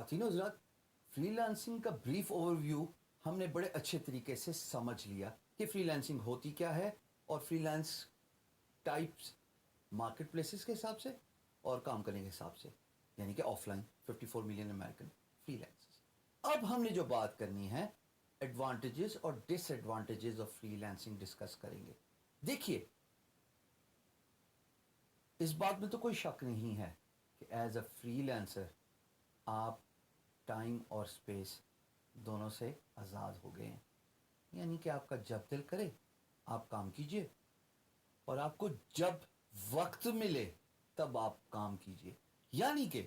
ख्वातीनो हज़रात, freelancing का brief overview हमने बड़े अच्छे तरीके से समझ लिया कि फ्रीलांसिंग होती क्या है और फ्रीलांस टाइप्स मार्केट प्लेसेस के हिसाब से और काम करने के हिसाब से, यानी कि ऑफलाइन 54 मिलियन अमेरिकन फ्रीलांसर्स। अब हमने जो बात करनी है, एडवांटेजेस और डिसएडवांटेजेस ऑफ फ्रीलांसिंग डिस्कस करेंगे। देखिए, इस बात में तो कोई शक नहीं है कि एज अ फ्रीलांसर आप टाइम और स्पेस दोनों से आज़ाद हो गए हैं, यानी कि आपका जब दिल करे आप काम कीजिए और आपको जब वक्त मिले तब आप काम कीजिए। यानी कि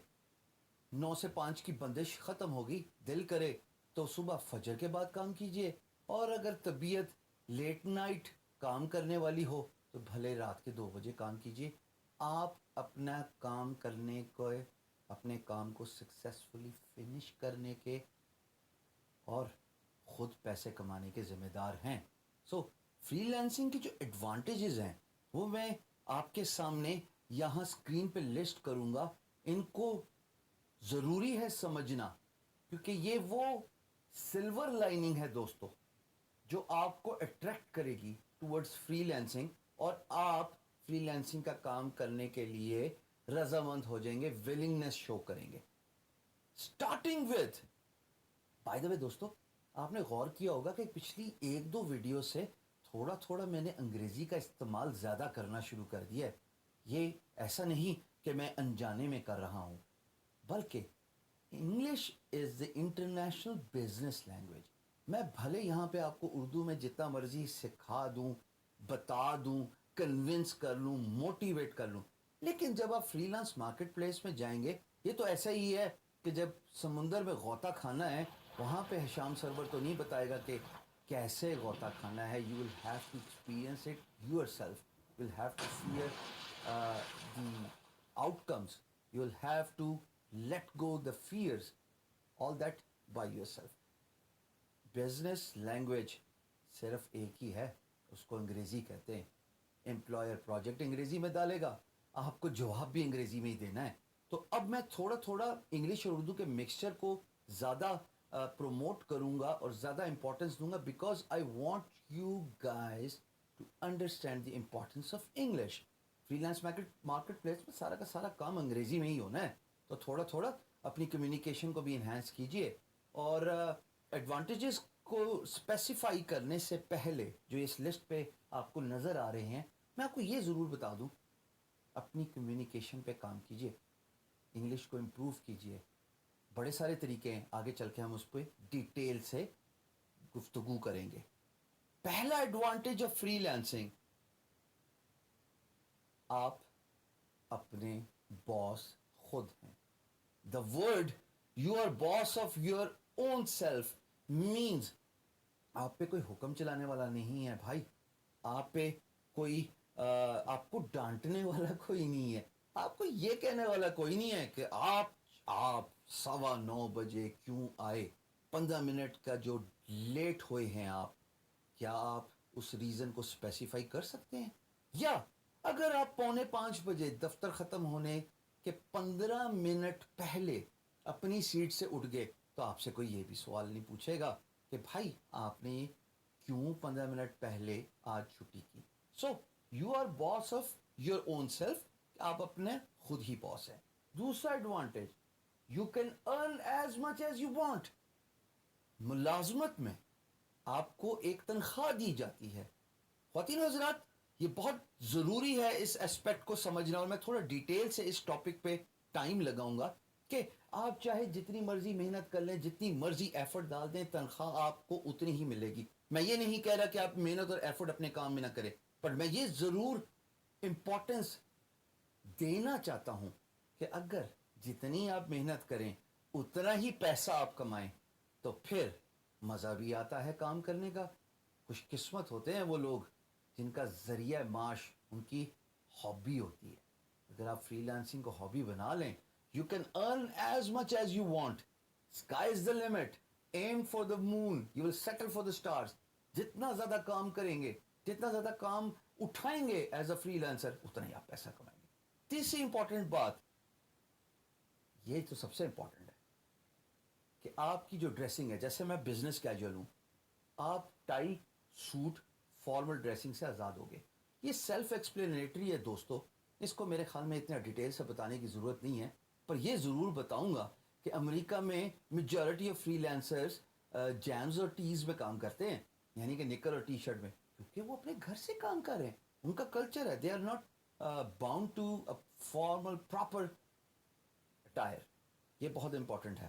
9 से 5 की बंदिश ख़त्म होगी, दिल करे तो सुबह फजर के बाद काम कीजिए, और अगर तबीयत लेट नाइट काम करने वाली हो तो भले रात के 2 बजे काम कीजिए। आप अपना काम करने को, अपने काम को सक्सेसफुली फिनिश करने के और ख़ुद पैसे कमाने के ज़िम्मेदार हैं। सो फ्रीलांसिंग की जो एडवांटेजेस हैं वो मैं आपके सामने यहाँ स्क्रीन पे लिस्ट करूँगा। इनको ज़रूरी है समझना, क्योंकि ये वो सिल्वर लाइनिंग है दोस्तों जो आपको अट्रैक्ट करेगी टुवर्ड्स फ्रीलांसिंग, और आप फ्रीलांसिंग का काम करने के लिए रजामंद हो जाएंगे, विलिंगनेस शो करेंगे। Starting with, by the way दोस्तों, आपने गौर किया होगा कि पिछली 1-2 वीडियो से थोड़ा थोड़ा मैंने अंग्रेज़ी का इस्तेमाल ज़्यादा करना शुरू कर दिया है। ये ऐसा नहीं कि मैं अनजाने में कर रहा हूँ, बल्कि English is the international business language. मैं भले यहाँ पे आपको उर्दू में जितना मर्जी सिखा दूँ, बता दूँ, कन्विंस कर लूँ, मोटिवेट कर लूँ, लेकिन जब आप फ्रीलांस मार्केट प्लेस में जाएंगे, ये तो ऐसा ही है कि जब समुंदर में गौता खाना है, वहाँ पे हिशाम सरवर तो नहीं बताएगा कि कैसे गौता खाना है। You will have to experience it yourself, you will have to fear the outcomes, you will have to let go the fears, all that by yourself. Business language सिर्फ एक ही है, उसको अंग्रेजी कहते हैं। एम्प्लॉयर प्रोजेक्ट अंग्रेजी में डालेगा, आपको जवाब भी अंग्रेजी में ही देना है। तो अब मैं थोड़ा थोड़ा इंग्लिश और उर्दू के मिक्सचर को ज़्यादा प्रमोट करूँगा और ज़्यादा इंपॉर्टेंस दूंगा, because I want you guys to understand the importance of English. Freelance market place में सारा का सारा काम अंग्रेजी में ही होना है, तो थोड़ा थोड़ा अपनी कम्युनिकेशन को भी इन्हांस कीजिए। और एडवांटेजेस को स्पेसिफाई करने से पहले जो इस लिस्ट पे आपको नज़र आ रहे हैं, मैं आपको ये ज़रूर बता दूं, अपनी कम्युनिकेशन पे काम कीजिए, इंग्लिश को इम्प्रूव कीजिए। बड़े सारे तरीके हैं, आगे चल के हम उस पर डिटेल से गुफ्तगू करेंगे। पहला एडवांटेज ऑफ फ्रीलांसिंग, आप अपने बॉस खुद हैं। The word you are boss of your own self means आप पे कोई हुक्म चलाने वाला नहीं है भाई, आप पे कोई आपको डांटने वाला कोई नहीं है, आपको ये कहने वाला कोई नहीं है कि आप 9:15 क्यों आए, 15 मिनट का जो लेट हुए हैं आप, क्या आप उस रीज़न को स्पेसिफाई कर सकते हैं? या अगर आप 4:45 दफ्तर ख़त्म होने के 15 मिनट पहले अपनी सीट से उठ गए, तो आपसे कोई ये भी सवाल नहीं पूछेगा कि भाई आपने क्यों 15 मिनट पहले आज छुट्टी की। So you are boss of your own self, आप अपने खुद ही बॉस हैं। दूसरा advantage, you can earn as much as you want. मुलाजमत में आपको एक तनख्वाह दी जाती है। ख्वातीन हज़रात, ये बहुत ज़रूरी है इस एस्पेक्ट को समझना, और मैं थोड़ा डिटेल से इस टॉपिक पे टाइम लगाऊंगा कि आप चाहे जितनी मर्जी मेहनत कर लें, जितनी मर्जी एफर्ट डाल दें, तनख्वाह आपको उतनी ही मिलेगी। मैं ये नहीं कह रहा कि आप मेहनत और एफर्ट अपने काम में ना करें, पर मैं ये ज़रूर इंपॉर्टेंस देना चाहता हूं कि अगर जितनी आप मेहनत करें उतना ही पैसा आप कमाएं, तो फिर मज़ा भी आता है काम करने का। खुशकिस्मत होते हैं वो लोग जिनका ज़रिया माश उनकी हॉबी होती है। अगर आप फ्रीलांसिंग को हॉबी बना लें, you can earn as much as you want, sky is the limit, aim for the moon, you will settle for the stars. जितना ज़्यादा काम करेंगे, जितना ज़्यादा काम उठाएंगे एज अ फ्रीलांसर, उतना ही आप पैसा कमाएंगे। तीसरी इंपॉर्टेंट बात, ये तो सबसे इंपॉर्टेंट है, کہ آپ کی جو ڈریسنگ ہے، جیسے میں بزنس کیجول ہوں، آپ ٹائی سوٹ فارمل ڈریسنگ سے آزاد ہو گئے. یہ سیلف ایکسپلینیٹری ہے دوستو، اس کو میرے خیال میں اتنا ڈیٹیل سے بتانے کی ضرورت نہیں ہے، پر یہ ضرور بتاؤں گا کہ امریکہ میں میجورٹی آف فری لینسرز جیمز اور ٹیز میں کام کرتے ہیں، یعنی کہ نکر اور ٹی شرٹ میں، کیونکہ وہ اپنے گھر سے کام کر رہے ہیں. ان کا کلچر ہے، they are not bound to formal proper attire. یہ بہت امپورٹنٹ ہے.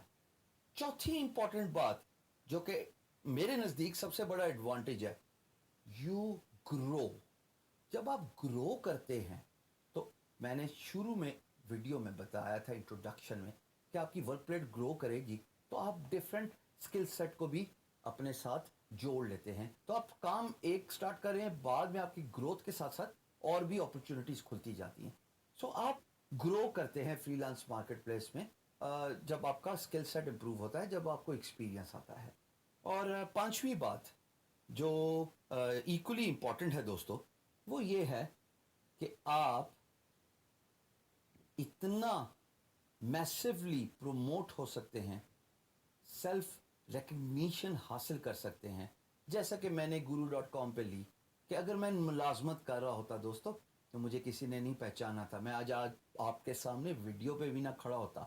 چوتھی امپورٹنٹ بات جو کہ میرے نزدیک سب سے بڑا ایڈوانٹیج ہے، یو گرو. جب آپ گرو کرتے ہیں تو میں نے شروع میں ویڈیو میں بتایا تھا انٹروڈکشن میں کہ آپ کی ورک پلیٹ گرو کرے گی تو آپ ڈفرینٹ اسکل سیٹ کو بھی اپنے ساتھ جوڑ لیتے ہیں. تو آپ کام ایک سٹارٹ کر رہے ہیں، بعد میں آپ کی گروتھ کے ساتھ ساتھ اور بھی اپرچونیٹیز کھلتی جاتی ہیں. سو آپ گرو کرتے ہیں فری لانس مارکیٹ پلیس میں جب آپ کا اسکل سیٹ امپروو ہوتا ہے، جب آپ کو ایکسپیرینس آتا ہے. اور پانچویں بات جو ایکولی امپورٹنٹ ہے دوستو، وہ یہ ہے کہ آپ اتنا میسولی پروموٹ ہو سکتے ہیں، سیلف ریکگنیشن حاصل کر سکتے ہیں. جیسا کہ میں نے guru.com پہ لی کہ اگر میں ملازمت کر رہا ہوتا دوستو تو مجھے کسی نے نہیں پہچانا تھا، میں آج آپ کے سامنے ویڈیو پہ بھی نہ کھڑا ہوتا،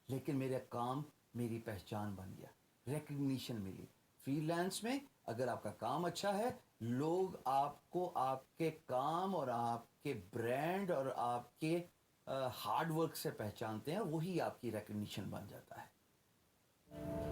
لیکن میرا کام میری پہچان بن گیا، ریکگنیشن ملی. فری لانس میں اگر آپ کا کام اچھا ہے، لوگ آپ کو آپ کے کام اور آپ کے برانڈ اور آپ کے ہارڈ ورک سے پہچانتے ہیں، وہی آپ کی ریکگنیشن بن جاتا ہے.